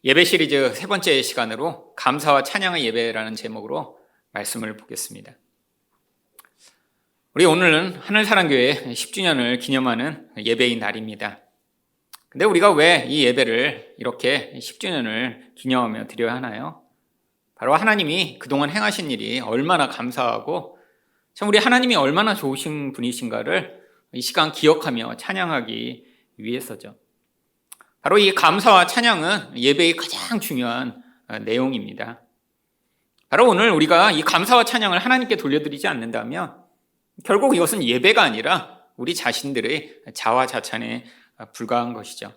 예배 시리즈 세 번째 시간으로 감사와 찬양의 예배라는 제목으로 말씀을 보겠습니다. 우리 오늘은 하늘사랑교회 10주년을 기념하는 예배의 날입니다. 근데 우리가 왜 이 예배를 이렇게 10주년을 기념하며 드려야 하나요? 바로 하나님이 그동안 행하신 일이 얼마나 감사하고 참 우리 하나님이 얼마나 좋으신 분이신가를 이 시간 기억하며 찬양하기 위해서죠. 바로 이 감사와 찬양은 예배의 가장 중요한 내용입니다. 바로 오늘 우리가 이 감사와 찬양을 하나님께 돌려드리지 않는다면 결국 이것은 예배가 아니라 우리 자신들의 자화자찬에 불과한 것이죠.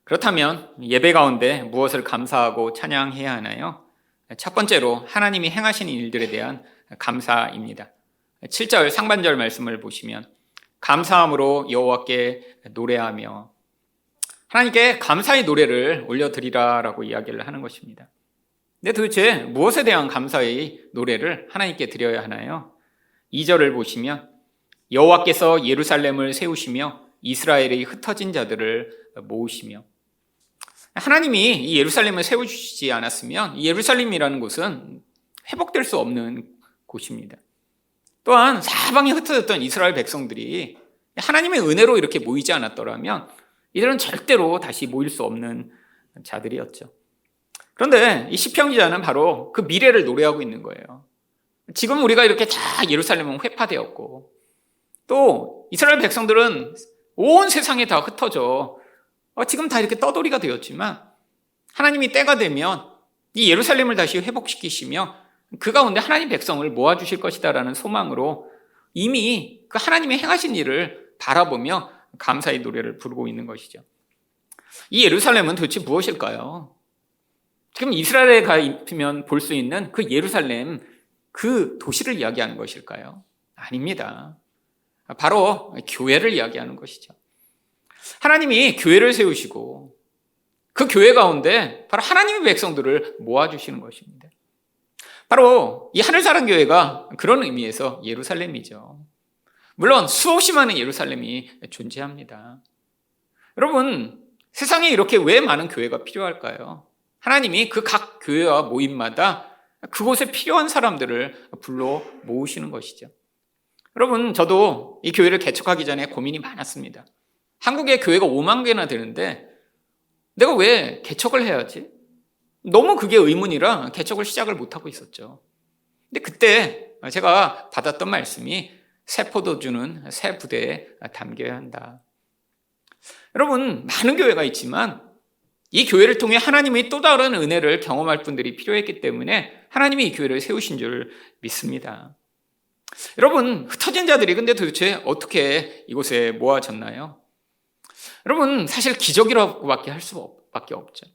그렇다면 예배 가운데 무엇을 감사하고 찬양해야 하나요? 첫 번째로 하나님이 행하신 일들에 대한 감사입니다. 7절 상반절 말씀을 보시면 감사함으로 여호와께 노래하며 하나님께 감사의 노래를 올려드리라라고 이야기를 하는 것입니다. 근데 도대체 무엇에 대한 감사의 노래를 하나님께 드려야 하나요? 2절을 보시면 여호와께서 예루살렘을 세우시며 이스라엘의 흩어진 자들을 모으시며 하나님이 이 예루살렘을 세우시지 않았으면 이 예루살렘이라는 곳은 회복될 수 없는 곳입니다. 또한 사방에 흩어졌던 이스라엘 백성들이 하나님의 은혜로 이렇게 모이지 않았더라면 이들은 절대로 다시 모일 수 없는 자들이었죠. 그런데 이 시편 기자는 바로 그 미래를 노래하고 있는 거예요. 지금 우리가 이렇게 다 예루살렘은 회파되었고 또 이스라엘 백성들은 온 세상에 다 흩어져 지금 다 이렇게 떠돌이가 되었지만 하나님이 때가 되면 이 예루살렘을 다시 회복시키시며 그 가운데 하나님 백성을 모아주실 것이다라는 소망으로 이미 그 하나님의 행하신 일을 바라보며 감사의 노래를 부르고 있는 것이죠. 이 예루살렘은 도대체 무엇일까요? 지금 이스라엘에 가면 볼 수 있는 그 예루살렘, 그 도시를 이야기하는 것일까요? 아닙니다. 바로 교회를 이야기하는 것이죠. 하나님이 교회를 세우시고 그 교회 가운데 바로 하나님의 백성들을 모아주시는 것입니다. 바로 이 하늘사랑교회가 그런 의미에서 예루살렘이죠. 물론 수없이 많은 예루살렘이 존재합니다. 여러분, 세상에 이렇게 왜 많은 교회가 필요할까요? 하나님이 그 각 교회와 모임마다 그곳에 필요한 사람들을 불러 모으시는 것이죠. 여러분, 저도 이 교회를 개척하기 전에 고민이 많았습니다. 한국에 교회가 5만 개나 되는데 내가 왜 개척을 해야지? 너무 그게 의문이라 개척을 시작을 못하고 있었죠. 근데 그때 제가 받았던 말씀이 새 포도주는 새 부대에 담겨야 한다. 여러분, 많은 교회가 있지만 이 교회를 통해 하나님의 또 다른 은혜를 경험할 분들이 필요했기 때문에 하나님이 이 교회를 세우신 줄 믿습니다. 여러분, 흩어진 자들이 근데 도대체 어떻게 이곳에 모아졌나요? 여러분, 사실 기적이라고밖에 할 수밖에 없죠.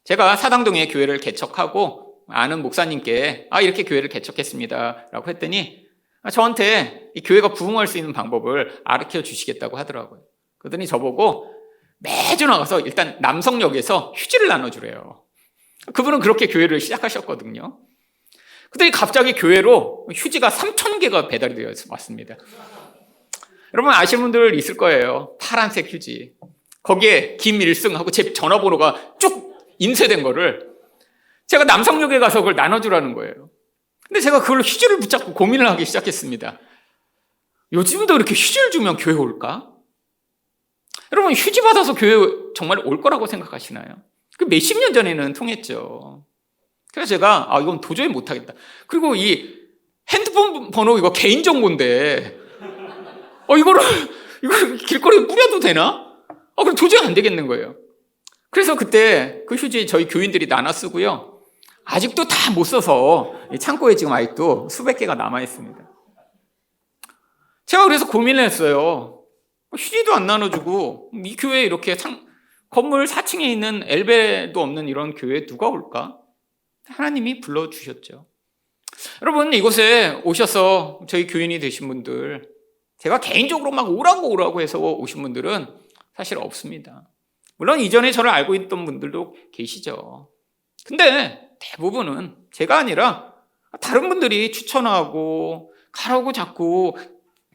제가 사당동에 교회를 개척하고 아는 목사님께 이렇게 교회를 개척했습니다 라고 했더니 저한테 이 교회가 부흥할 수 있는 방법을 가르쳐 주시겠다고 하더라고요. 그러더니 저보고 매주 나가서 일단 남성역에서 휴지를 나눠주래요. 그분은 그렇게 교회를 시작하셨거든요. 그러더니 갑자기 교회로 휴지가 3,000개가 배달이 되어 왔습니다. 여러분 아시는 분들 있을 거예요. 파란색 휴지. 거기에 김일승하고 제 전화번호가 쭉 인쇄된 거를 제가 남성역에 가서 그걸 나눠주라는 거예요. 근데 제가 그걸 휴지를 붙잡고 고민을 하기 시작했습니다. 요즘도 이렇게 휴지를 주면 교회 올까? 여러분 휴지 받아서 교회 정말 올 거라고 생각하시나요? 그 몇십 년 전에는 통했죠. 그래서 제가 이건 도저히 못하겠다. 그리고 이 핸드폰 번호 이거 개인정보인데 이거를 길거리에 뿌려도 되나? 그럼 도저히 안 되겠는 거예요. 그래서 그때 그 휴지 저희 교인들이 나눠 쓰고요. 아직도 다 못 써서 창고에 지금 아직도 수백 개가 남아 있습니다. 제가 그래서 고민을 했어요. 휴지도 안 나눠주고 이 교회에 이렇게 건물 4층에 있는 엘베도 없는 이런 교회에 누가 올까? 하나님이 불러주셨죠. 여러분 이곳에 오셔서 저희 교인이 되신 분들 제가 개인적으로 막 오라고 해서 오신 분들은 사실 없습니다. 물론 이전에 저를 알고 있던 분들도 계시죠. 근데 대부분은 제가 아니라 다른 분들이 추천하고 가라고 자꾸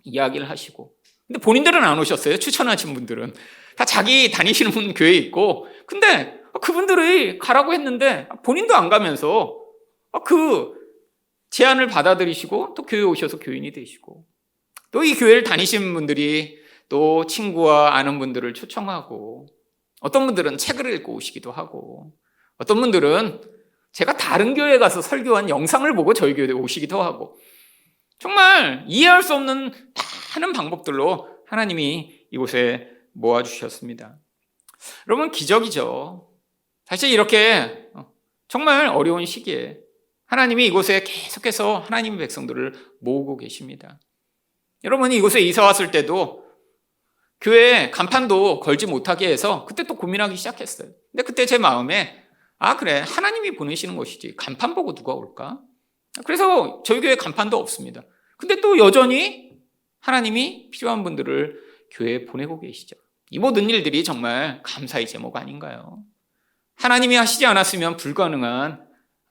이야기를 하시고 근데 본인들은 안 오셨어요. 추천하신 분들은 다 자기 다니시는 교회에 있고 근데 그분들이 가라고 했는데 본인도 안 가면서 그 제안을 받아들이시고 또 교회에 오셔서 교인이 되시고, 또 이 교회를 다니시는 분들이 또 친구와 아는 분들을 초청하고, 어떤 분들은 책을 읽고 오시기도 하고, 어떤 분들은 제가 다른 교회에 가서 설교한 영상을 보고 저희 교회에 오시기도 하고, 정말 이해할 수 없는 많은 방법들로 하나님이 이곳에 모아주셨습니다. 여러분, 기적이죠. 사실 이렇게 정말 어려운 시기에 하나님이 이곳에 계속해서 하나님의 백성들을 모으고 계십니다. 여러분, 이곳에 이사 왔을 때도 교회에 간판도 걸지 못하게 해서 그때 또 고민하기 시작했어요. 근데 그때 제 마음에 그래, 하나님이 보내시는 것이지 간판 보고 누가 올까? 그래서 저희 교회 간판도 없습니다. 근데 또 여전히 하나님이 필요한 분들을 교회에 보내고 계시죠. 이 모든 일들이 정말 감사의 제목 아닌가요? 하나님이 하시지 않았으면 불가능한,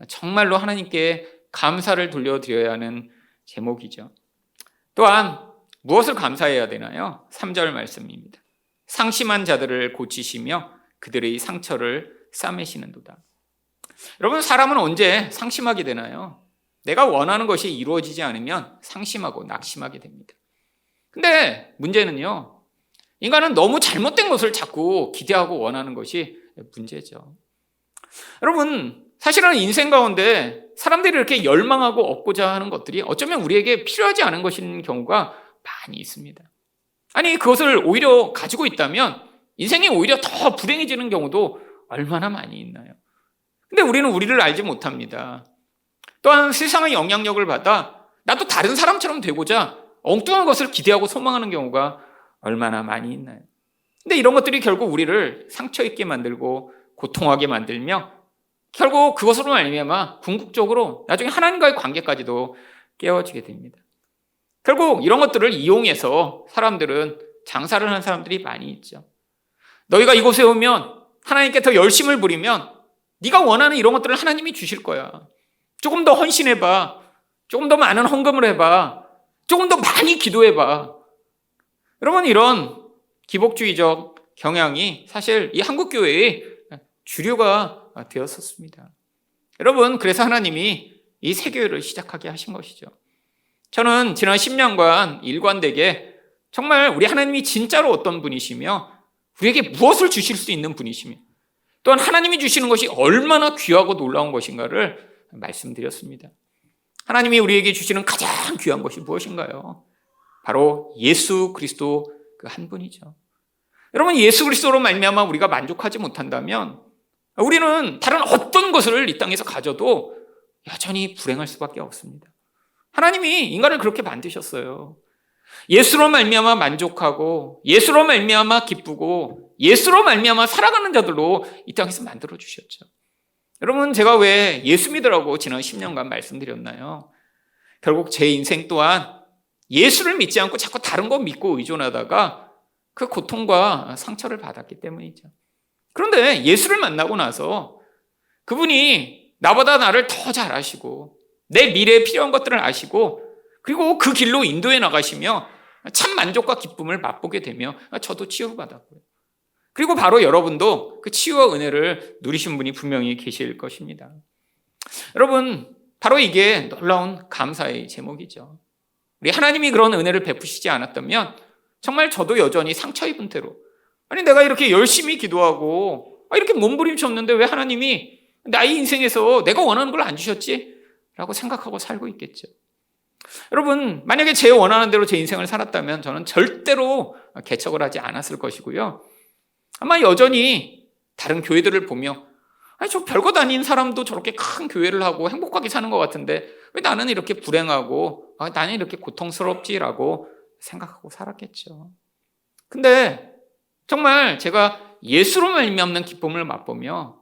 정말로 하나님께 감사를 돌려드려야 하는 제목이죠. 또한 무엇을 감사해야 되나요? 3절 말씀입니다. 상심한 자들을 고치시며 그들의 상처를 싸매시는도다. 여러분, 사람은 언제 상심하게 되나요? 내가 원하는 것이 이루어지지 않으면 상심하고 낙심하게 됩니다. 근데 문제는요, 인간은 너무 잘못된 것을 자꾸 기대하고 원하는 것이 문제죠. 여러분, 사실은 인생 가운데 사람들이 이렇게 열망하고 얻고자 하는 것들이 어쩌면 우리에게 필요하지 않은 것인 경우가 많이 있습니다. 아니, 그것을 오히려 가지고 있다면 인생이 오히려 더 불행해지는 경우도 얼마나 많이 있나요? 근데 우리는 우리를 알지 못합니다. 또한 세상의 영향력을 받아 나도 다른 사람처럼 되고자 엉뚱한 것을 기대하고 소망하는 경우가 얼마나 많이 있나요? 근데 이런 것들이 결국 우리를 상처 있게 만들고 고통하게 만들며 결국 그것으로 말미암아 궁극적으로 나중에 하나님과의 관계까지도 깨어지게 됩니다. 결국 이런 것들을 이용해서 사람들은 장사를 하는 사람들이 많이 있죠. 너희가 이곳에 오면 하나님께 더 열심을 부리면 네가 원하는 이런 것들을 하나님이 주실 거야. 조금 더 헌신해봐. 조금 더 많은 헌금을 해봐. 조금 더 많이 기도해봐. 여러분, 이런 기복주의적 경향이 사실 이 한국교회의 주류가 되었었습니다. 여러분, 그래서 하나님이 이 세교회를 시작하게 하신 것이죠. 저는 지난 10년간 일관되게 정말 우리 하나님이 진짜로 어떤 분이시며 우리에게 무엇을 주실 수 있는 분이시며 또한 하나님이 주시는 것이 얼마나 귀하고 놀라운 것인가를 말씀드렸습니다. 하나님이 우리에게 주시는 가장 귀한 것이 무엇인가요? 바로 예수 그리스도 그 한 분이죠. 여러분, 예수 그리스도로 말미암아 우리가 만족하지 못한다면 우리는 다른 어떤 것을 이 땅에서 가져도 여전히 불행할 수밖에 없습니다. 하나님이 인간을 그렇게 만드셨어요. 예수로 말미암아 만족하고 예수로 말미암아 기쁘고 예수로 말미암아 살아가는 자들로 이 땅에서 만들어 주셨죠. 여러분, 제가 왜 예수 믿으라고 지난 10년간 말씀드렸나요? 결국 제 인생 또한 예수를 믿지 않고 자꾸 다른 거 믿고 의존하다가 그 고통과 상처를 받았기 때문이죠. 그런데 예수를 만나고 나서 그분이 나보다 나를 더 잘 아시고 내 미래에 필요한 것들을 아시고 그리고 그 길로 인도해 나가시며 참 만족과 기쁨을 맛보게 되며 저도 치유받았고요. 그리고 바로 여러분도 그 치유와 은혜를 누리신 분이 분명히 계실 것입니다. 여러분, 바로 이게 놀라운 감사의 제목이죠. 우리 하나님이 그런 은혜를 베푸시지 않았다면 정말 저도 여전히 상처 입은 채로, 아니 내가 이렇게 열심히 기도하고 이렇게 몸부림쳤는데 왜 하나님이 나의 인생에서 내가 원하는 걸 안 주셨지? 라고 생각하고 살고 있겠죠. 여러분, 만약에 제 원하는 대로 제 인생을 살았다면 저는 절대로 개척을 하지 않았을 것이고요. 아마 여전히 다른 교회들을 보며 저 별것 아닌 사람도 저렇게 큰 교회를 하고 행복하게 사는 것 같은데 왜 나는 이렇게 불행하고 나는 이렇게 고통스럽지라고 생각하고 살았겠죠. 근데 정말 제가 예수로 말미암는 기쁨을 맛보며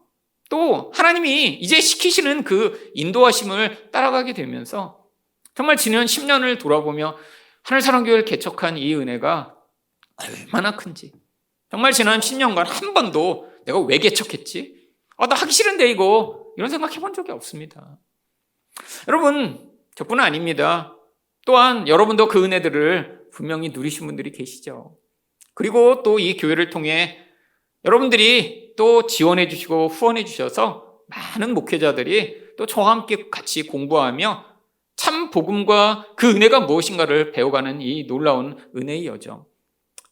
또 하나님이 이제 시키시는 그 인도하심을 따라가게 되면서 정말 지난 10년을 돌아보며 하늘사랑교회를 개척한 이 은혜가 얼마나 큰지, 정말 지난 10년간 한 번도 내가 왜 개척했지? 나 하기 싫은데 이런 생각 해본 적이 없습니다. 여러분, 저뿐은 아닙니다. 또한 여러분도 그 은혜들을 분명히 누리신 분들이 계시죠. 그리고 또 이 교회를 통해 여러분들이 또 지원해 주시고 후원해 주셔서 많은 목회자들이 또 저와 함께 같이 공부하며 참 복음과 그 은혜가 무엇인가를 배워가는 이 놀라운 은혜의 여정.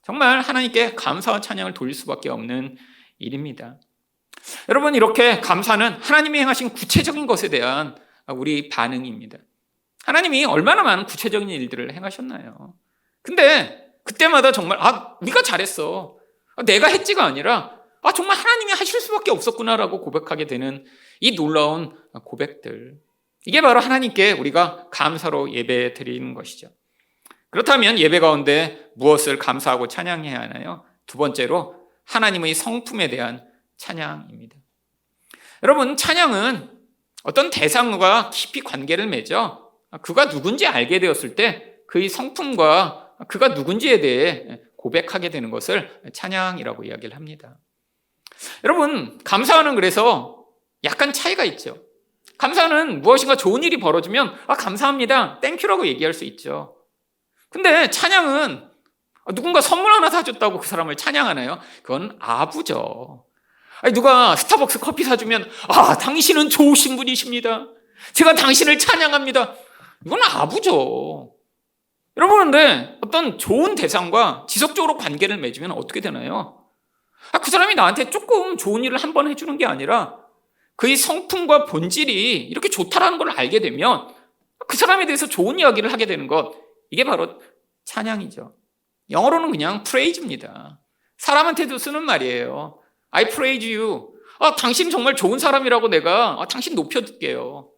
정말 하나님께 감사와 찬양을 돌릴 수밖에 없는 일입니다. 여러분, 이렇게 감사는 하나님이 행하신 구체적인 것에 대한 우리 반응입니다. 하나님이 얼마나 많은 구체적인 일들을 행하셨나요? 근데 그때마다 정말 우리가 잘했어, 내가 했지가 아니라 정말 하나님이 하실 수밖에 없었구나라고 고백하게 되는 이 놀라운 고백들, 이게 바로 하나님께 우리가 감사로 예배 드리는 것이죠. 그렇다면 예배 가운데 무엇을 감사하고 찬양해야 하나요? 두 번째로 하나님의 성품에 대한 찬양입니다. 여러분, 찬양은 어떤 대상과 깊이 관계를 맺어 그가 누군지 알게 되었을 때 그의 성품과 그가 누군지에 대해 고백하게 되는 것을 찬양이라고 이야기를 합니다. 여러분, 감사는 그래서 약간 차이가 있죠. 감사는 무엇인가 좋은 일이 벌어지면 감사합니다, 땡큐라고 얘기할 수 있죠. 근데 찬양은 누군가 선물 하나 사줬다고 그 사람을 찬양하나요? 그건 아부죠. 누가 스타벅스 커피 사주면 당신은 좋으신 분이십니다, 제가 당신을 찬양합니다, 이건 아부죠. 여러분, 근데 어떤 좋은 대상과 지속적으로 관계를 맺으면 어떻게 되나요? 그 사람이 나한테 조금 좋은 일을 한 번 해주는 게 아니라 그의 성품과 본질이 이렇게 좋다라는 걸 알게 되면 그 사람에 대해서 좋은 이야기를 하게 되는 것, 이게 바로 찬양이죠. 영어로는 그냥 praise입니다. 사람한테도 쓰는 말이에요. I praise you. 당신 정말 좋은 사람이라고 내가 당신 높여줄게요.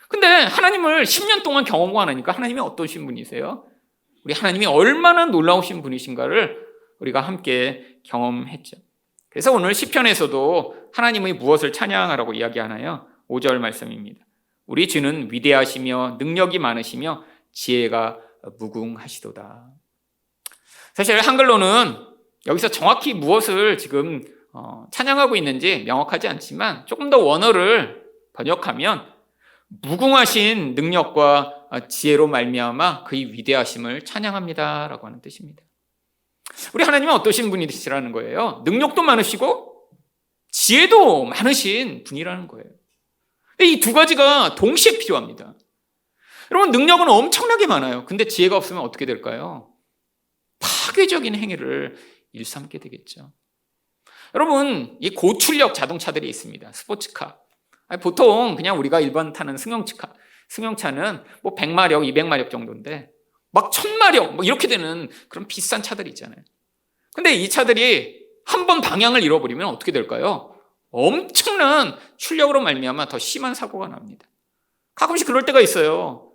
근데 하나님을 10년 동안 경험을 하니까 하나님이 어떠신 분이세요? 우리 하나님이 얼마나 놀라우신 분이신가를 우리가 함께 경험했죠. 그래서 오늘 시편에서도 하나님의 무엇을 찬양하라고 이야기하나요? 5절 말씀입니다. 우리 주는 위대하시며 능력이 많으시며 지혜가 무궁하시도다. 사실 한글로는 여기서 정확히 무엇을 지금 찬양하고 있는지 명확하지 않지만 조금 더 원어를 번역하면 무궁하신 능력과 지혜로 말미암아 그의 위대하심을 찬양합니다라고 하는 뜻입니다. 우리 하나님은 어떠신 분이시라는 거예요? 능력도 많으시고 지혜도 많으신 분이라는 거예요. 이 두 가지가 동시에 필요합니다. 여러분, 능력은 엄청나게 많아요. 근데 지혜가 없으면 어떻게 될까요? 파괴적인 행위를 일삼게 되겠죠. 여러분, 이 고출력 자동차들이 있습니다. 스포츠카. 보통 그냥 우리가 일반 타는 승용차는 뭐 100마력, 200마력 정도인데 막 1000마력 뭐 이렇게 되는 그런 비싼 차들이 있잖아요. 근데 이 차들이 한 번 방향을 잃어버리면 어떻게 될까요? 엄청난 출력으로 말미암아 더 심한 사고가 납니다. 가끔씩 그럴 때가 있어요.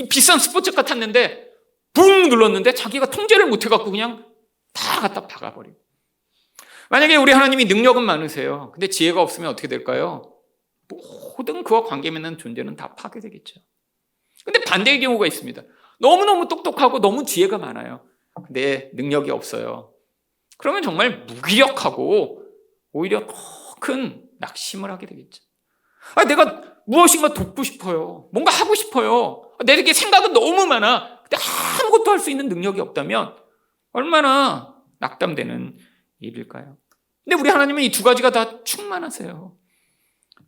비싼 스포츠카 탔는데 붕 눌렀는데 자기가 통제를 못해갖고 그냥 다 갖다 박아버리고. 만약에 우리 하나님이 능력은 많으세요. 근데 지혜가 없으면 어떻게 될까요? 모든 그와 관계 맺는 존재는 다 파괴되겠죠. 근데 반대의 경우가 있습니다. 너무너무 똑똑하고 너무 지혜가 많아요. 근데 능력이 없어요. 그러면 정말 무기력하고 오히려 더 큰 낙심을 하게 되겠죠. 내가 무엇인가 돕고 싶어요. 뭔가 하고 싶어요. 내게 생각은 너무 많아. 근데 아무것도 할 수 있는 능력이 없다면 얼마나 낙담되는 일일까요? 근데 우리 하나님은 이 두 가지가 다 충만하세요.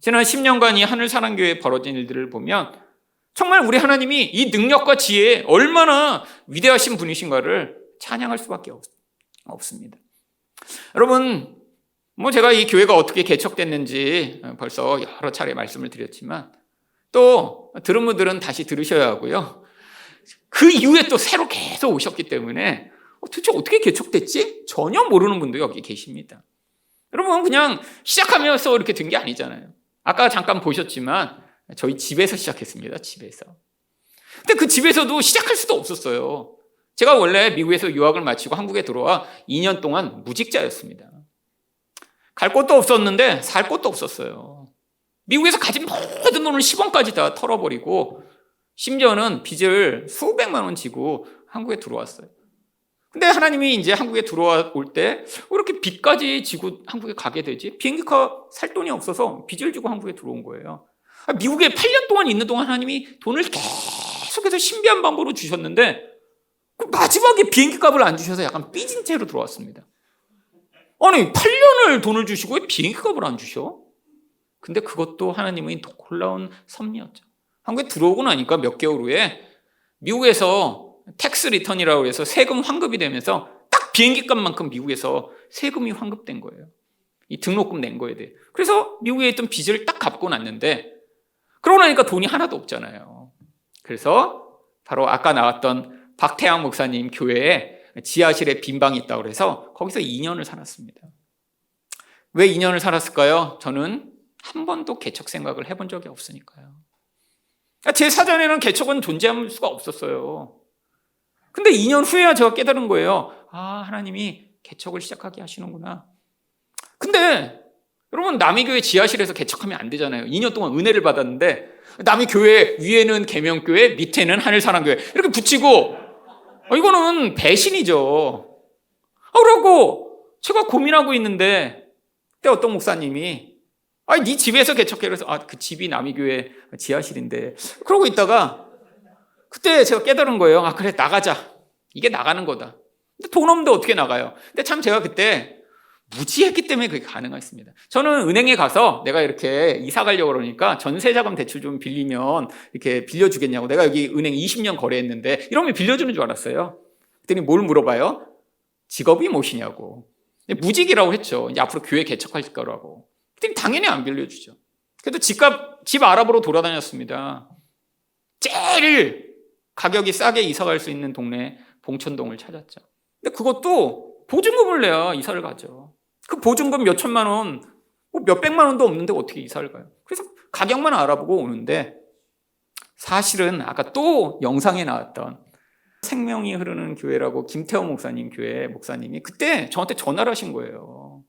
지난 10년간 이 하늘사랑교회에 벌어진 일들을 보면 정말 우리 하나님이 이 능력과 지혜에 얼마나 위대하신 분이신가를 찬양할 수밖에 없습니다. 여러분, 제가 이 교회가 어떻게 개척됐는지 벌써 여러 차례 말씀을 드렸지만 또 들은 분들은 다시 들으셔야 하고요. 그 이후에 또 새로 계속 오셨기 때문에 도대체 어떻게 개척됐지? 전혀 모르는 분도 여기 계십니다. 여러분, 그냥 시작하면서 이렇게 된 게 아니잖아요. 아까 잠깐 보셨지만 저희 집에서 시작했습니다. 집에서. 근데 그 집에서도 시작할 수도 없었어요. 제가 원래 미국에서 유학을 마치고 한국에 들어와 2년 동안 무직자였습니다. 갈 곳도 없었는데 살 곳도 없었어요. 미국에서 가진 모든 돈을 10원까지 다 털어버리고 심지어는 빚을 수백만 원 지고 한국에 들어왔어요. 근데 하나님이 이제 한국에 들어올 때 왜 이렇게 빚까지 지고 한국에 가게 되지? 비행기가 살 돈이 없어서 빚을 지고 한국에 들어온 거예요. 미국에 8년 동안 있는 동안 하나님이 돈을 계속해서 신비한 방법으로 주셨는데 마지막에 비행기 값을 안 주셔서 약간 삐진 채로 들어왔습니다. 아니 8년을 돈을 주시고 왜 비행기값을 안 주셔? 근데 그것도 하나님의 놀라운 섭리였죠. 한국에 들어오고 나니까 몇 개월 후에 미국에서 텍스 리턴이라고 해서 세금 환급이 되면서 딱 비행기 값만큼 미국에서 세금이 환급된 거예요. 이 등록금 낸 거에 대해. 그래서 미국에 있던 빚을 딱 갚고 났는데 그러고 나니까 돈이 하나도 없잖아요. 그래서 바로 아까 나왔던 박태양 목사님 교회에 지하실에 빈 방이 있다고 해서 거기서 2년을 살았습니다. 왜 2년을 살았을까요? 저는 한 번도 개척 생각을 해본 적이 없으니까요. 제 사전에는 개척은 존재할 수가 없었어요. 근데 2년 후에야 제가 깨달은 거예요. 아, 하나님이 개척을 시작하게 하시는구나. 근데 여러분, 남의 교회 지하실에서 개척하면 안 되잖아요. 2년 동안 은혜를 받았는데 남의 교회 위에는 계명교회, 밑에는 하늘사랑교회 이렇게 붙이고 이거는 배신이죠. 그러고 제가 고민하고 있는데 그때 어떤 목사님이 네 집에서 개척해. 그래서 그 집이 남의 교회 지하실인데 그러고 있다가 그때 제가 깨달은 거예요. 그래, 나가자. 이게 나가는 거다. 근데 돈 없는데 어떻게 나가요? 근데 참 제가 그때 무지했기 때문에 그게 가능했습니다. 저는 은행에 가서 내가 이렇게 이사 가려고 그러니까 전세자금 대출 좀 빌리면 이렇게 빌려주겠냐고. 내가 여기 은행 20년 거래했는데 이러면 빌려주는 줄 알았어요. 그랬더니 뭘 물어봐요? 직업이 무엇이냐고. 무직이라고 했죠. 이제 앞으로 교회 개척할 거라고. 그랬더니 당연히 안 빌려주죠. 그래도 집 알아보러 돌아다녔습니다. 제일 가격이 싸게 이사 갈 수 있는 동네 봉천동을 찾았죠. 근데 그것도 보증금을 내야 이사를 가죠. 그 보증금 몇 천만 원, 몇 백만 원도 없는데 어떻게 이사를 가요? 그래서 가격만 알아보고 오는데 사실은 아까 또 영상에 나왔던 생명이 흐르는 교회라고 김태호 목사님 교회 목사님이 그때 저한테 전화를 하신 거예요.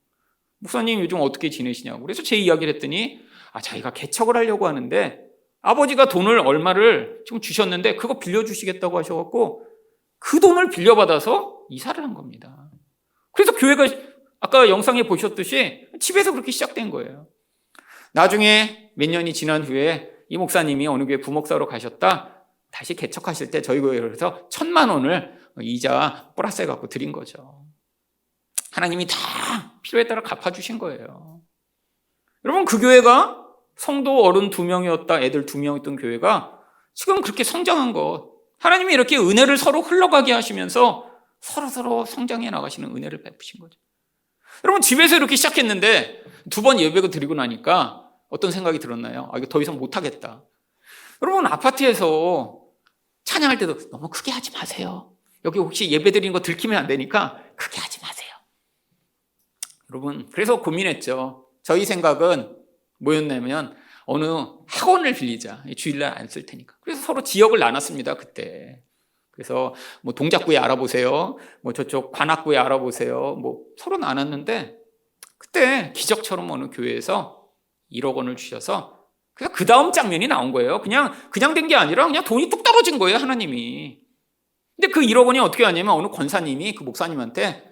목사님 요즘 어떻게 지내시냐고. 그래서 제 이야기를 했더니 자기가 개척을 하려고 하는데 아버지가 돈을 얼마를 지금 주셨는데 그거 빌려주시겠다고 하셔갖고 그 돈을 빌려받아서 이사를 한 겁니다. 그래서 교회가 아까 영상에 보셨듯이 집에서 그렇게 시작된 거예요. 나중에 몇 년이 지난 후에 이 목사님이 어느 교회 부목사로 가셨다 다시 개척하실 때 저희 교회에서 1,000만 원을 이자 플러스 해갖고 드린 거죠. 하나님이 다 필요에 따라 갚아주신 거예요. 여러분, 그 교회가 성도 어른 2명이었다 애들 2명이었던 교회가 지금 그렇게 성장한 것, 하나님이 이렇게 은혜를 서로 흘러가게 하시면서 서로 성장해 나가시는 은혜를 베푸신 거죠. 여러분, 집에서 이렇게 시작했는데 2번 예배가 드리고 나니까 어떤 생각이 들었나요? 이거 더 이상 못하겠다. 여러분, 아파트에서 찬양할 때도 너무 크게 하지 마세요. 여기 혹시 예배 드리는 거 들키면 안 되니까 크게 하지 마세요. 여러분, 그래서 고민했죠. 저희 생각은 뭐였냐면 어느 학원을 빌리자. 주일날 안 쓸 테니까. 그래서 서로 지역을 나눴습니다. 그때. 그래서 뭐 동작구에 알아보세요. 뭐 저쪽 관악구에 알아보세요. 뭐 서로 나눴는데 그때 기적처럼 어느 교회에서 1억 원을 주셔서 그래서 그 다음 장면이 나온 거예요. 그냥 된 게 아니라 그냥 돈이 뚝 떨어진 거예요. 하나님이. 근데 그 1억 원이 어떻게 하냐면 어느 권사님이 그 목사님한테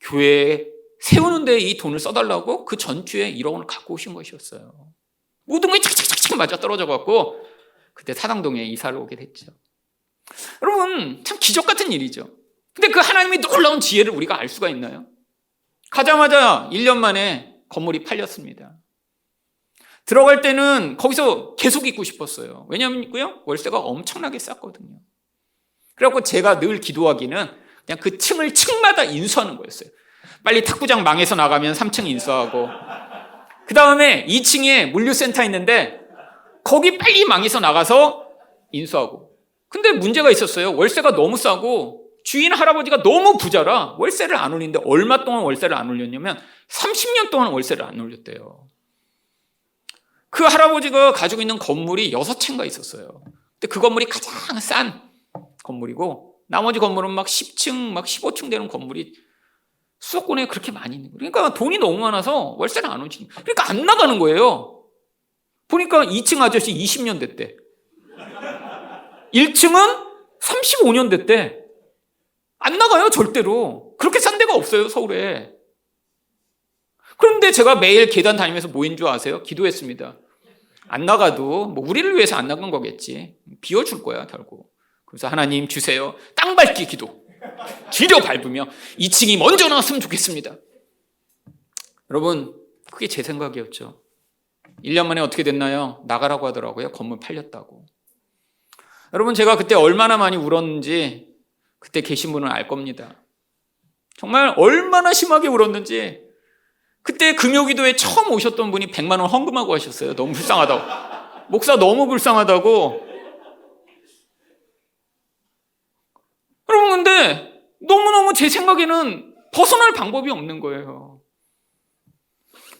교회에 세우는데 이 돈을 써달라고 그 전주에 1억 원을 갖고 오신 것이었어요. 모든 게 착착착착 맞아 떨어져갖고 그때 사당동에 이사를 오게 됐죠. 여러분, 참 기적 같은 일이죠. 근데 그 하나님의 놀라운 지혜를 우리가 알 수가 있나요? 가자마자 1년 만에 건물이 팔렸습니다. 들어갈 때는 거기서 계속 있고 싶었어요. 왜냐하면 월세가 엄청나게 쌌거든요. 그래갖고 제가 늘 기도하기는 그냥 그 층마다 인수하는 거였어요. 빨리 탁구장 망해서 나가면 3층 인수하고 그 다음에 2층에 물류센터 있는데 거기 빨리 망해서 나가서 인수하고. 근데 문제가 있었어요. 월세가 너무 싸고 주인 할아버지가 너무 부자라 월세를 안 올리는데 얼마 동안 월세를 안 올렸냐면 30년 동안 월세를 안 올렸대요. 그 할아버지가 가지고 있는 건물이 6채인가 있었어요. 근데 그 건물이 가장 싼 건물이고 나머지 건물은 막 10층, 막 15층 되는 건물이 수도권에 그렇게 많이 있는 거예요. 그러니까 돈이 너무 많아서 월세를 안 오지. 그러니까 안 나가는 거예요. 보니까 2층 아저씨 20년 됐대. 1층은 35년 됐대. 안 나가요, 절대로. 그렇게 싼 데가 없어요, 서울에. 그런데 제가 매일 계단 다니면서 뭐인 줄 아세요? 기도했습니다. 안 나가도 뭐 우리를 위해서 안 나간 거겠지. 비워줄 거야, 결국. 그래서 하나님 주세요. 땅 밟기 기도. 길려 밟으며 2층이 먼저 나왔으면 좋겠습니다. 여러분, 그게 제 생각이었죠. 1년 만에 어떻게 됐나요? 나가라고 하더라고요. 건물 팔렸다고. 여러분, 제가 그때 얼마나 많이 울었는지 그때 계신 분은 알 겁니다. 정말 얼마나 심하게 울었는지. 그때 금요기도에 처음 오셨던 분이 100만 원 헌금하고 하셨어요. 너무 불쌍하다고. 목사 너무 불쌍하다고. 여러분, 근데 너무너무 제 생각에는 벗어날 방법이 없는 거예요.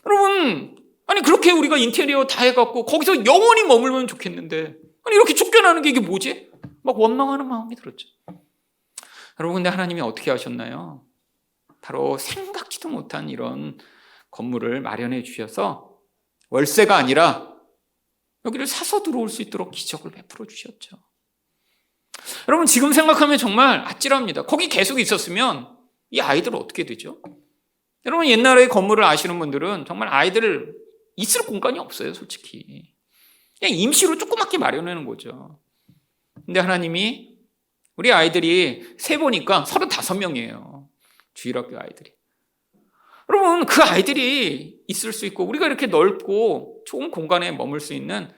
여러분, 아니 그렇게 우리가 인테리어 다 해갖고 거기서 영원히 머물면 좋겠는데, 아니 이렇게 쫓겨나는 게 이게 뭐지? 막 원망하는 마음이 들었죠. 여러분, 근데 하나님이 어떻게 하셨나요? 바로 생각지도 못한 이런 건물을 마련해 주셔서 월세가 아니라 여기를 사서 들어올 수 있도록 기적을 베풀어 주셨죠. 여러분, 지금 생각하면 정말 아찔합니다. 거기 계속 있었으면 이 아이들 어떻게 되죠? 여러분, 옛날의 건물을 아시는 분들은 정말 아이들을 있을 공간이 없어요, 솔직히. 그냥 임시로 조그맣게 마련하는 거죠. 근데 하나님이 우리 아이들이 세보니까 35명이에요. 주일학교 아이들이. 여러분, 그 아이들이 있을 수 있고 우리가 이렇게 넓고 좋은 공간에 머물 수 있는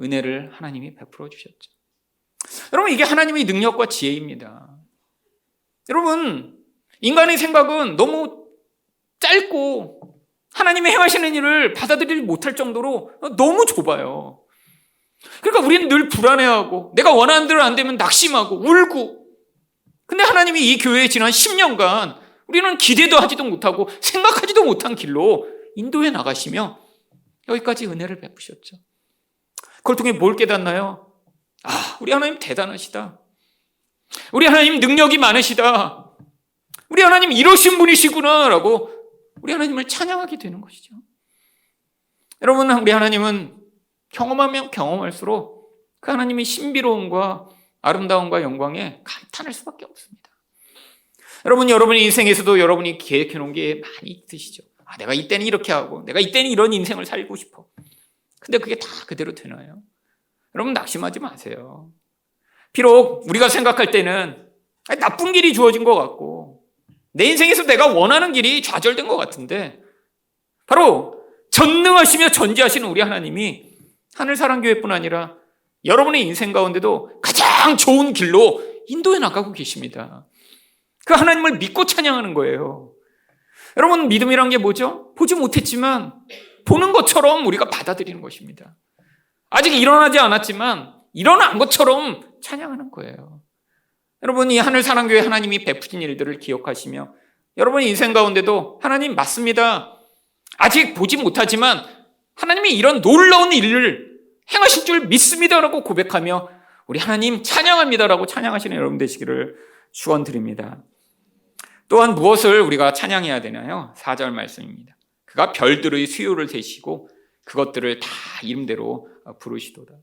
은혜를 하나님이 베풀어 주셨죠. 여러분, 이게 하나님의 능력과 지혜입니다. 여러분, 인간의 생각은 너무 짧고 하나님이 행하시는 일을 받아들이지 못할 정도로 너무 좁아요. 그러니까 우리는 늘 불안해하고 내가 원하는 대로 안 되면 낙심하고 울고. 근데 하나님이 이 교회에 지난 10년간 우리는 기대도 하지도 못하고 생각하지도 못한 길로 인도해 나가시며 여기까지 은혜를 베푸셨죠. 그걸 통해 뭘 깨닫나요? 아, 우리 하나님 대단하시다. 우리 하나님 능력이 많으시다. 우리 하나님 이러신 분이시구나 라고 우리 하나님을 찬양하게 되는 것이죠. 여러분, 우리 하나님은 경험하면 경험할수록 그 하나님의 신비로움과 아름다움과 영광에 감탄할 수밖에 없습니다. 여러분, 여러분의 인생에서도 여러분이 계획해 놓은 게 많이 있으시죠. 아, 내가 이때는 이렇게 하고 내가 이때는 이런 인생을 살고 싶어. 근데 그게 다 그대로 되나요? 여러분, 낙심하지 마세요. 비록 우리가 생각할 때는 나쁜 길이 주어진 것 같고 내 인생에서 내가 원하는 길이 좌절된 것 같은데, 바로 전능하시며 전지하시는 우리 하나님이 하늘사랑교회뿐 아니라 여러분의 인생 가운데도 가장 좋은 길로 인도해 나가고 계십니다. 그 하나님을 믿고 찬양하는 거예요. 여러분, 믿음이란 게 뭐죠? 보지 못했지만 보는 것처럼 우리가 받아들이는 것입니다. 아직 일어나지 않았지만 일어난 것처럼 찬양하는 거예요. 여러분, 이 하늘사랑교회 하나님이 베푸신 일들을 기억하시며 여러분의 인생 가운데도 하나님 맞습니다. 아직 보지 못하지만 하나님이 이런 놀라운 일을 행하실 줄 믿습니다라고 고백하며 우리 하나님 찬양합니다라고 찬양하시는 여러분 되시기를 축원드립니다. 또한 무엇을 우리가 찬양해야 되나요? 4절 말씀입니다. 그가 별들의 수요를 세시고 그것들을 다 이름대로 부르시도다.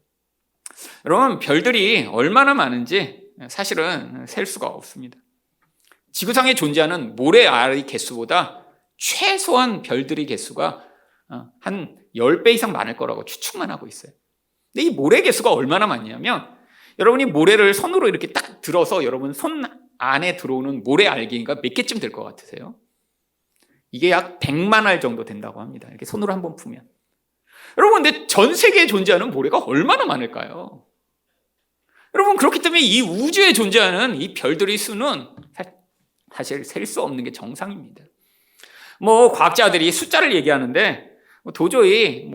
여러분, 별들이 얼마나 많은지 사실은 셀 수가 없습니다. 지구상에 존재하는 모래알의 개수보다 최소한 별들의 개수가 한 10배 이상 많을 거라고 추측만 하고 있어요. 근데 이 모래 개수가 얼마나 많냐면, 여러분이 모래를 손으로 이렇게 딱 들어서 여러분 손 안에 들어오는 모래 알갱이가 몇 개쯤 될 것 같으세요? 이게 약 100만 알 정도 된다고 합니다. 이렇게 손으로 한번 풀면. 여러분, 근데 전 세계에 존재하는 모래가 얼마나 많을까요? 여러분, 그렇기 때문에 이 우주에 존재하는 이 별들의 수는 사실 셀 수 없는 게 정상입니다. 과학자들이 숫자를 얘기하는데 도저히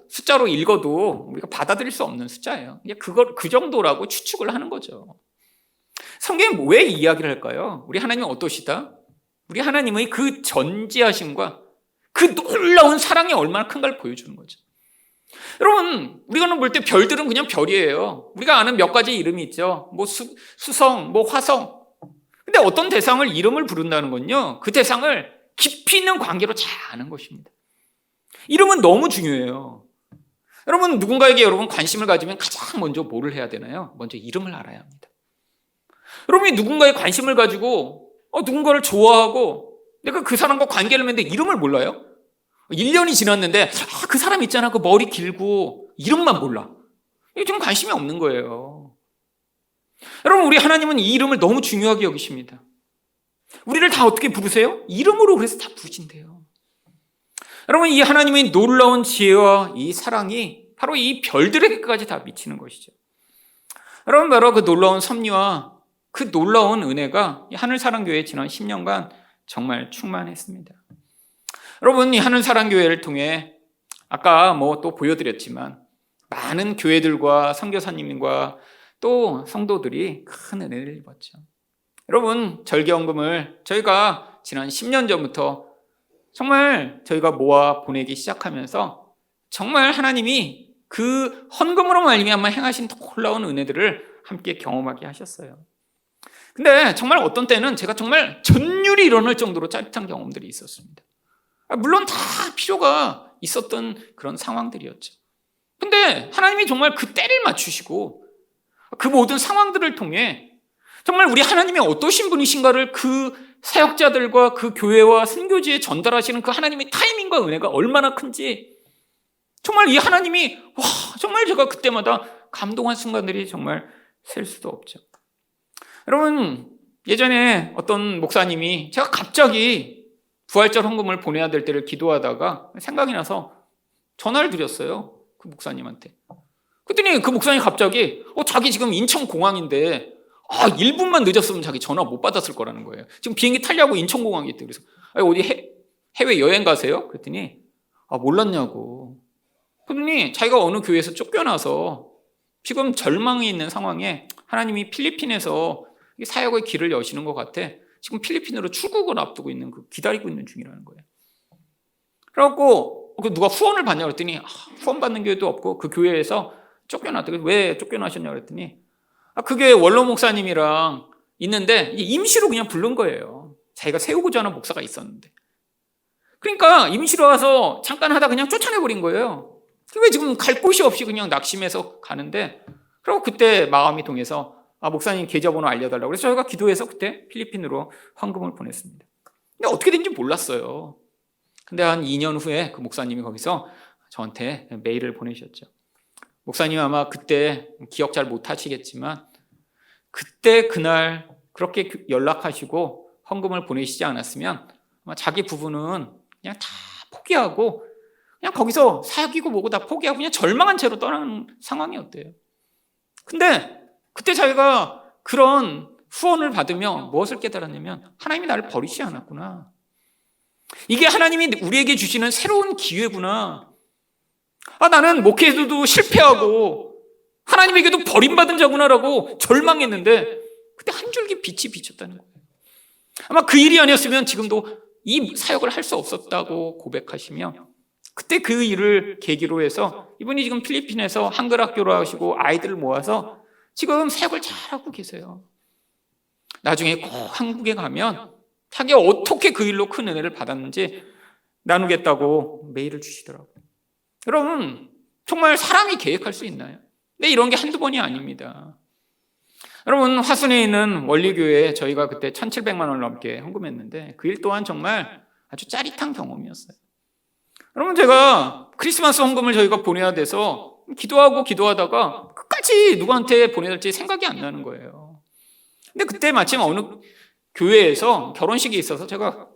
숫자로 읽어도 우리가 받아들일 수 없는 숫자예요. 그 정도라고 추측을 하는 거죠. 성경이 왜 이야기를 할까요? 우리 하나님은 어떠시다? 우리 하나님의 그 전지하심과 그 놀라운 사랑이 얼마나 큰가를 보여주는 거죠. 여러분, 우리가 볼 때 별들은 그냥 별이에요. 우리가 아는 몇 가지 이름이 있죠. 수성, 화성. 근데 어떤 대상을 이름을 부른다는 건요, 그 대상을 깊이 있는 관계로 잘 아는 것입니다. 이름은 너무 중요해요. 여러분, 누군가에게 여러분 관심을 가지면 가장 먼저 뭐를 해야 되나요? 먼저 이름을 알아야 합니다. 여러분이 누군가에 관심을 가지고 누군가를 좋아하고 내가 그 사람과 관계를 맺는데 이름을 몰라요? 1년이 지났는데 그 사람 있잖아, 그 머리 길고, 이름만 몰라. 이게 좀 관심이 없는 거예요. 여러분, 우리 하나님은 이 이름을 너무 중요하게 여기십니다. 우리를 다 어떻게 부르세요? 이름으로 그래서 다 부르신대요. 여러분, 이 하나님의 놀라운 지혜와 이 사랑이 바로 이 별들에게까지 다 미치는 것이죠. 여러분, 바로 그 놀라운 섭리와 그 놀라운 은혜가 이 하늘사랑교회 지난 10년간 정말 충만했습니다. 여러분, 이 하늘사랑교회를 통해 아까 또 보여드렸지만 많은 교회들과 선교사님과 또 성도들이 큰 은혜를 입었죠. 여러분, 절기헌금을 저희가 지난 10년 전부터 정말 저희가 모아 보내기 시작하면서 정말 하나님이 그 헌금으로 말미암아 행하신 놀라운 은혜들을 함께 경험하게 하셨어요. 근데 정말 어떤 때는 제가 정말 전율이 일어날 정도로 짜릿한 경험들이 있었습니다. 물론 다 필요가 있었던 그런 상황들이었죠. 근데 하나님이 정말 그 때를 맞추시고 그 모든 상황들을 통해 정말 우리 하나님이 어떠신 분이신가를 그 사역자들과 그 교회와 선교지에 전달하시는 그 하나님의 타이밍과 은혜가 얼마나 큰지 정말 이 하나님이 정말 제가 그때마다 감동한 순간들이 정말 셀 수도 없죠. 여러분, 예전에 어떤 목사님이 제가 갑자기 부활절 헌금을 보내야 될 때를 기도하다가 생각이 나서 전화를 드렸어요. 그 목사님한테. 그랬더니 그 목사님이 갑자기 자기 지금 인천공항인데 1분만 늦었으면 자기 전화 못 받았을 거라는 거예요. 지금 비행기 타려고 인천공항에 있대. 그래서 어디 해외 여행 가세요? 그랬더니 몰랐냐고. 그랬더니 자기가 어느 교회에서 쫓겨나서 지금 절망에 있는 상황에 하나님이 필리핀에서 사역의 길을 여시는 것 같아. 지금 필리핀으로 출국을 앞두고 있는 기다리고 있는 중이라는 거예요. 그래갖고 누가 후원을 받냐고 그랬더니 후원 받는 교회도 없고 그 교회에서 쫓겨났다. 왜 쫓겨나셨냐고 그랬더니 그게 원로 목사님이랑 있는데 임시로 그냥 부른 거예요. 자기가 세우고자 하는 목사가 있었는데. 그러니까 임시로 와서 잠깐 하다 그냥 쫓아내버린 거예요. 왜 지금 갈 곳이 없이 그냥 낙심해서 가는데, 그리고 그때 마음이 동해서 목사님 계좌번호 알려달라고 그래서 저희가 기도해서 그때 필리핀으로 헌금을 보냈습니다. 근데 어떻게 된지 몰랐어요. 근데 한 2년 후에 그 목사님이 거기서 저한테 메일을 보내셨죠. 목사님 아마 그때 기억 잘 못하시겠지만 그때 그날 그렇게 연락하시고 헌금을 보내시지 않았으면 아마 자기 부부는 그냥 다 포기하고 그냥 거기서 사귀고 뭐고 다 포기하고 그냥 절망한 채로 떠나는 상황이었대요. 근데 그때 자기가 그런 후원을 받으며 무엇을 깨달았냐면 하나님이 나를 버리지 않았구나. 이게 하나님이 우리에게 주시는 새로운 기회구나. 나는 목회에서도 실패하고 하나님에게도 버림받은 자구나라고 절망했는데 그때 한 줄기 빛이 비쳤다는 거예요. 아마 그 일이 아니었으면 지금도 이 사역을 할 수 없었다고 고백하시며 그때 그 일을 계기로 해서 이분이 지금 필리핀에서 한글 학교를 하시고 아이들을 모아서 지금 사역을 잘하고 계세요. 나중에 꼭 한국에 가면 자기가 어떻게 그 일로 큰 은혜를 받았는지 나누겠다고 메일을 주시더라고요. 여러분, 정말 사람이 계획할 수 있나요? 근데 이런 게 한두 번이 아닙니다. 여러분, 화순에 있는 원리교회에 저희가 그때 1,700만 원을 넘게 헌금했는데 그 일 또한 정말 아주 짜릿한 경험이었어요. 여러분, 제가 크리스마스 헌금을 저희가 보내야 돼서 기도하다가 끝까지 누구한테 보내야 될지 생각이 안 나는 거예요. 근데 그때 마침 어느 교회에서 결혼식이 있어서 제가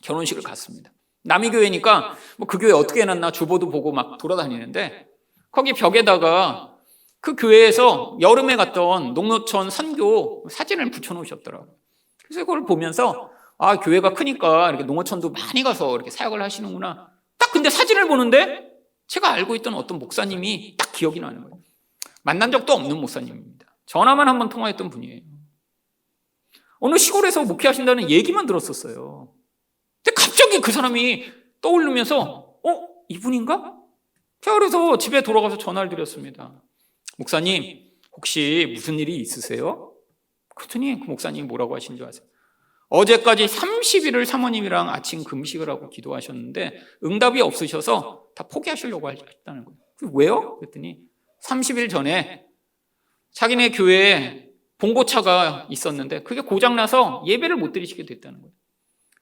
결혼식을 갔습니다. 남이 교회니까 그 교회 어떻게 해놨나 주보도 보고 막 돌아다니는데 거기 벽에다가 그 교회에서 여름에 갔던 농노촌 선교 사진을 붙여놓으셨더라고요. 그래서 그걸 보면서 교회가 크니까 이렇게 농어촌도 많이 가서 이렇게 사역을 하시는구나. 딱 근데 사진을 보는데 제가 알고 있던 어떤 목사님이 딱 기억이 나는 거예요. 만난 적도 없는 목사님입니다. 전화만 한번 통화했던 분이에요. 어느 시골에서 목회하신다는 얘기만 들었었어요. 근데 갑자기 그 사람이 떠오르면서 이분인가? 제가 그래서 집에 돌아가서 전화를 드렸습니다. 목사님, 혹시 무슨 일이 있으세요? 그랬더니 그 목사님이 뭐라고 하신 줄 아세요? 어제까지 30일을 사모님이랑 아침 금식을 하고 기도하셨는데 응답이 없으셔서 다 포기하시려고 하셨다는 거예요. 왜요? 그랬더니 30일 전에 자기네 교회에 봉고차가 있었는데 그게 고장나서 예배를 못 드리시게 됐다는 거예요.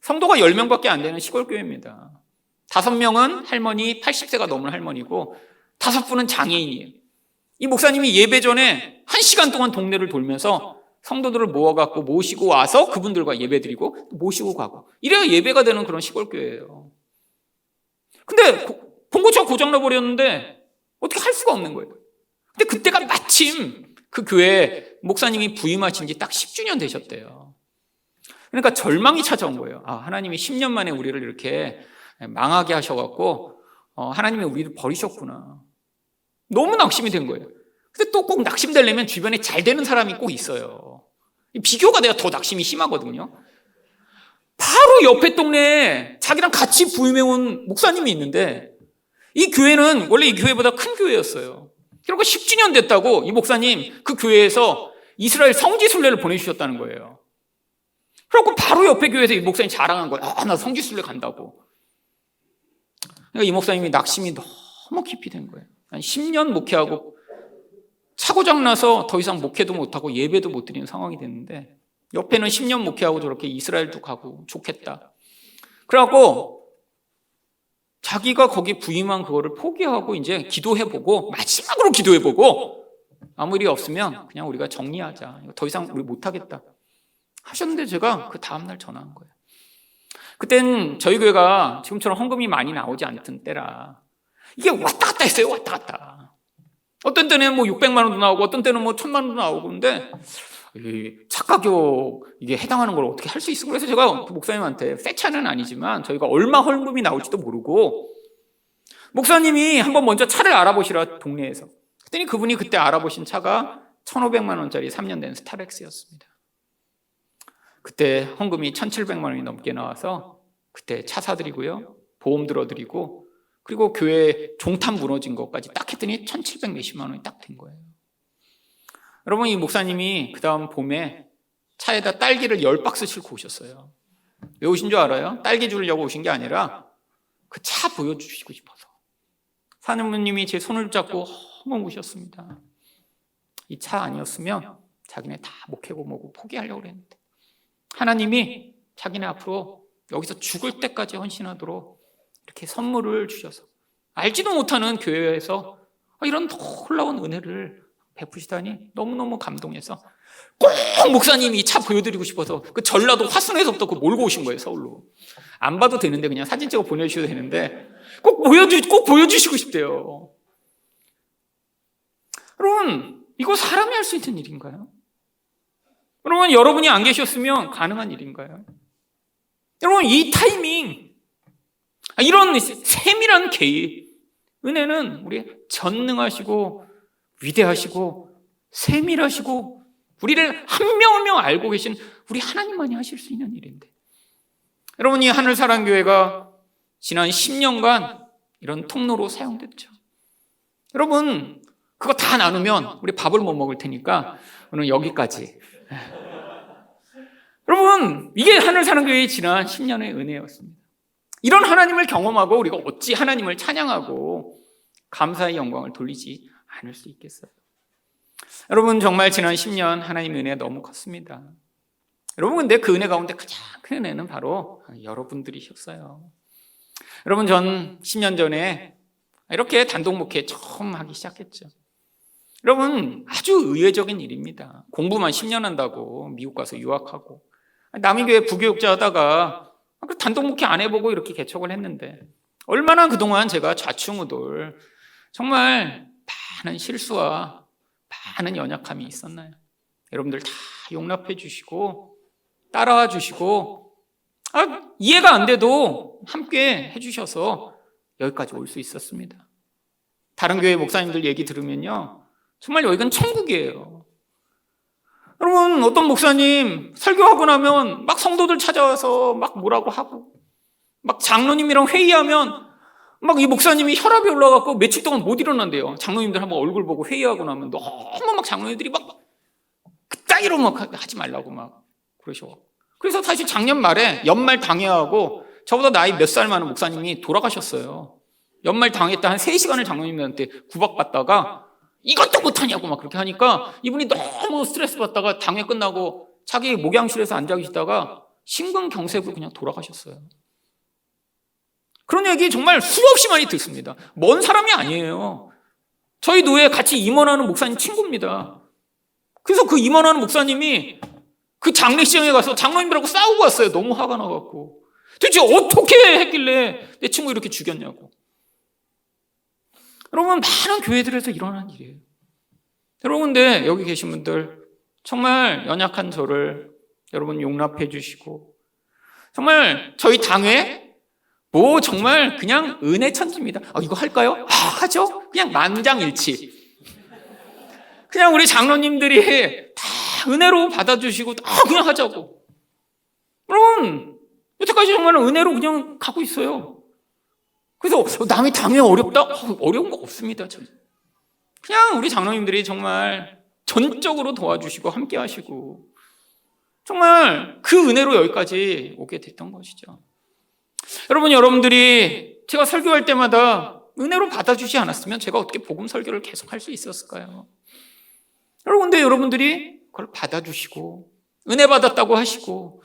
성도가 10명밖에 안 되는 시골교회입니다. 5명은 할머니, 80세가 넘은 할머니고 5분은 장애인이에요. 이 목사님이 예배 전에 1시간 동안 동네를 돌면서 성도들을 모아갖고 모시고 와서 그분들과 예배 드리고 모시고 가고 이래야 예배가 되는 그런 시골교회예요. 근데 봉고차가 고장나 버렸는데 어떻게 할 수가 없는 거예요. 근데 그때가 마침 그 교회 목사님이 부임하신 지 딱 10주년 되셨대요. 그러니까 절망이 찾아온 거예요. 하나님이 10년 만에 우리를 이렇게 망하게 하셔갖고 하나님이 우리를 버리셨구나. 너무 낙심이 된 거예요. 근데 또 꼭 낙심되려면 주변에 잘 되는 사람이 꼭 있어요. 비교가 돼야 더 낙심이 심하거든요. 바로 옆에 동네에 자기랑 같이 부임해온 목사님이 있는데 이 교회는 원래 이 교회보다 큰 교회였어요. 그리고 10주년 됐다고 이 목사님 그 교회에서 이스라엘 성지순례를 보내주셨다는 거예요. 그래갖고 바로 옆에 교회에서 이 목사님 자랑한 거예요. 나 성지순례 간다고. 그러니까 이 목사님이 낙심이 너무 깊이 된 거예요. 한 10년 목회하고 차고장 나서 더 이상 목회도 못하고 예배도 못 드리는 상황이 됐는데 옆에는 10년 목회하고 저렇게 이스라엘도 가고 좋겠다. 그래갖고 자기가 거기 부임한 그거를 포기하고 이제 기도해보고 마지막으로 기도해보고 아무 일이 없으면 그냥 우리가 정리하자. 더 이상 우리 못하겠다 하셨는데 제가 그 다음날 전화한 거예요. 그땐 저희 교회가 지금처럼 헌금이 많이 나오지 않던 때라 이게 왔다 갔다 했어요. 왔다 갔다. 어떤 때는 뭐 600만 원도 나오고 어떤 때는 뭐 1000만 원도 나오고 그런데 착가교 이게 해당하는 걸 어떻게 할 수 있어? 그래서 제가 그 목사님한테 세차는 아니지만 저희가 얼마 헌금이 나올지도 모르고 목사님이 한번 먼저 차를 알아보시라 동네에서. 그랬더니 그분이 그때 알아보신 차가 1,500만 원짜리 3년 된 스타렉스였습니다. 그때 헌금이 1,700만 원이 넘게 나와서 그때 차 사드리고요. 보험 들어드리고 그리고 교회 종탑 무너진 것까지 딱 했더니 1,700 몇십만 원이 딱 된 거예요. 여러분 이 목사님이 그 다음 봄에 차에다 딸기를 10박스 싣고 오셨어요. 왜 오신 줄 알아요? 딸기 주려고 오신 게 아니라 그 차 보여주시고 싶어서. 사모님이 제 손을 잡고 헝벙 우셨습니다. 이 차 아니었으면 자기네 다 목회고 뭐고 포기하려고 그랬는데 하나님이 자기네 앞으로 여기서 죽을 때까지 헌신하도록 이렇게 선물을 주셔서 알지도 못하는 교회에서 이런 놀라운 은혜를 베푸시다니 너무너무 감동해서 꼭 목사님이 이 차 보여드리고 싶어서 그 전라도 화순에서부터 그 몰고 오신 거예요. 서울로. 안 봐도 되는데 그냥 사진 찍어 보내주셔도 되는데 꼭 보여주시고 싶대요. 여러분 이거 사람이 할 수 있는 일인가요? 여러분 여러분이 안 계셨으면 가능한 일인가요? 여러분 이 타이밍 이런 세밀한 개입 은혜는 우리 전능하시고 위대하시고 세밀하시고 우리를 한 명 한 명 알고 계신 우리 하나님만이 하실 수 있는 일인데 여러분 이 하늘사랑교회가 지난 10년간 이런 통로로 사용됐죠. 여러분 그거 다 나누면 우리 밥을 못 먹을 테니까 오늘 여기까지. 여러분 이게 하늘사랑교회의 지난 10년의 은혜였습니다. 이런 하나님을 경험하고 우리가 어찌 하나님을 찬양하고 감사의 영광을 돌리지 않을 수 있겠어요. 여러분 정말 지난 10년 하나님의 은혜가 너무 컸습니다. 여러분 근데 그 은혜 가운데 가장 큰 은혜는 바로 여러분들이셨어요. 여러분 전 10년 전에 이렇게 단독 목회 처음 하기 시작했죠. 여러분 아주 의외적인 일입니다. 공부만 10년 한다고 미국 가서 유학하고 남의 교회 부교육자 하다가 단독 목회 안 해보고 이렇게 개척을 했는데 얼마나 그동안 제가 좌충우돌 정말 많은 실수와 많은 연약함이 있었나요? 여러분들 다 용납해 주시고 따라와 주시고 이해가 안 돼도 함께 해주셔서 여기까지 올 수 있었습니다. 다른 교회 목사님들 얘기 들으면요 정말 여기는 천국이에요. 여러분 어떤 목사님 설교하고 나면 막 성도들 찾아와서 막 뭐라고 하고 막 장로님이랑 회의하면 막 이 목사님이 혈압이 올라가고 며칠 동안 못 일어난대요. 장로님들 한번 얼굴 보고 회의하고 나면 너무 막 장로님들이 막 그따위로 막 하지 말라고 막 그러셔. 그래서 사실 작년 말에 연말 당회하고 저보다 나이 몇 살 많은 목사님이 돌아가셨어요. 연말 당회 때 한 3시간을 장로님들한테 구박받다가 이것도 못하냐고 막 그렇게 하니까 이분이 너무 스트레스 받다가 당회 끝나고 자기 목양실에서 앉아 계시다가 심근경색으로 그냥 돌아가셨어요. 그런 얘기 정말 수없이 많이 듣습니다. 먼 사람이 아니에요. 저희 노예에 같이 임원하는 목사님 친구입니다. 그래서 그 임원하는 목사님이 그 장례식장에 가서 장로님들하고 싸우고 왔어요. 너무 화가 나갖고. 도대체 어떻게 했길래 내 친구 이렇게 죽였냐고. 여러분, 많은 교회들에서 일어난 일이에요. 여러분, 근데 여기 계신 분들 정말 연약한 저를 여러분 용납해 주시고, 정말 저희 당회 정말 그냥 은혜 천지입니다. 이거 할까요? 하죠. 그냥 만장일치. 그냥 우리 장로님들이 다 은혜로 받아주시고 다 그냥 하자고. 여러분, 여태까지 정말 은혜로 그냥 가고 있어요. 그래서 남의 당회 어렵다? 어려운 거 없습니다. 그냥 우리 장로님들이 정말 전적으로 도와주시고 함께 하시고 정말 그 은혜로 여기까지 오게 됐던 것이죠. 여러분들이 제가 설교할 때마다 은혜로 받아주지 않았으면 제가 어떻게 복음 설교를 계속 할 수 있었을까요? 근데 여러분들이 그걸 받아주시고 은혜 받았다고 하시고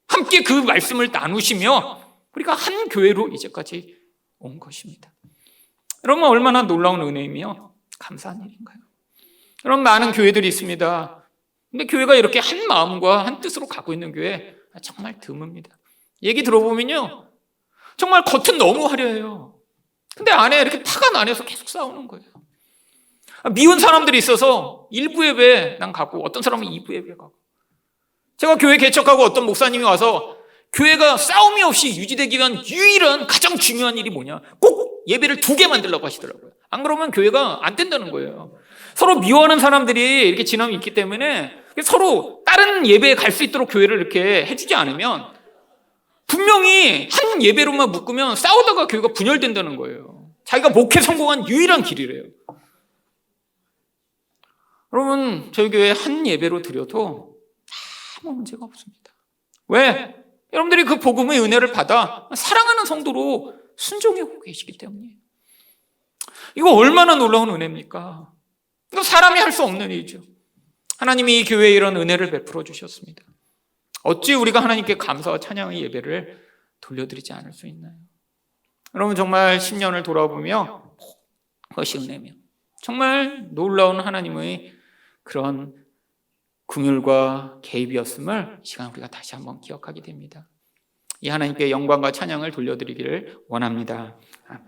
함께 그 말씀을 나누시며 우리가 한 교회로 이제까지 온 것입니다. 여러분, 얼마나 놀라운 은혜이며 감사한 일인가요? 여러분, 많은 교회들이 있습니다. 근데 교회가 이렇게 한 마음과 한 뜻으로 가고 있는 교회 정말 드뭅니다. 얘기 들어보면요, 정말 겉은 너무 화려해요. 근데 안에 이렇게 파간 안에서 계속 싸우는 거예요. 미운 사람들이 있어서 1부 예배 난 가고 어떤 사람은 2부 예배 가고. 제가 교회 개척하고 어떤 목사님이 와서 교회가 싸움이 없이 유지되기 위한 유일한 가장 중요한 일이 뭐냐, 꼭 예배를 2개 만들려고 하시더라고요. 안 그러면 교회가 안 된다는 거예요. 서로 미워하는 사람들이 이렇게 지나면 있기 때문에 서로 다른 예배에 갈 수 있도록 교회를 이렇게 해주지 않으면 분명히 한 예배로만 묶으면 싸우다가 교회가 분열된다는 거예요. 자기가 목회 성공한 유일한 길이래요. 여러분, 저희 교회 한 예배로 드려도 아무 문제가 없습니다. 왜? 여러분들이 그 복음의 은혜를 받아 사랑하는 성도로 순종하고 계시기 때문이에요. 이거 얼마나 놀라운 은혜입니까? 이거 사람이 할 수 없는 일이죠. 하나님이 이 교회에 이런 은혜를 베풀어 주셨습니다. 어찌 우리가 하나님께 감사와 찬양의 예배를 돌려드리지 않을 수 있나요? 여러분, 정말 10년을 돌아보며 그것이 은혜며 정말 놀라운 하나님의 그런 긍휼과 개입이었음을 이 시간 우리가 다시 한번 기억하게 됩니다. 이 하나님께 영광과 찬양을 돌려드리기를 원합니다. 아멘.